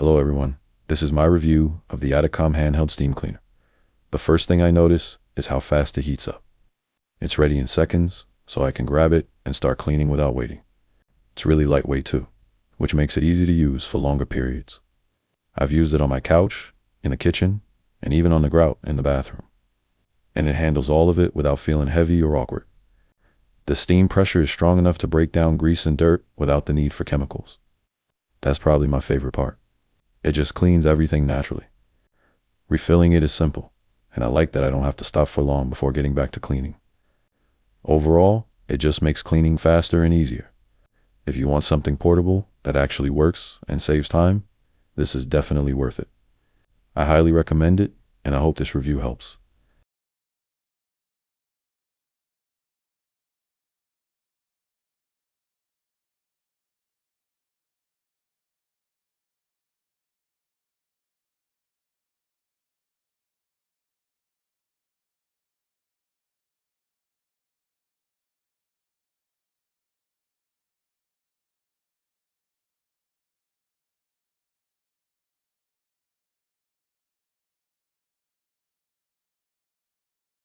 Hello everyone, this is my review of the Atacom Handheld Steam Cleaner. The first thing I notice is how fast it heats up. It's ready in seconds, so I can grab it and start cleaning without waiting. It's really lightweight too, which makes it easy to use for longer periods. I've used it on my couch, in the kitchen, and even on the grout in the bathroom. And it handles all of it without feeling heavy or awkward. The steam pressure is strong enough to break down grease and dirt without the need for chemicals. That's probably my favorite part. It just cleans everything naturally. Refilling it is simple, and I like that I don't have to stop for long before getting back to cleaning. Overall, it just makes cleaning faster and easier. If you want something portable that actually works and saves time, this is definitely worth it. I highly recommend it, and I hope this review helps.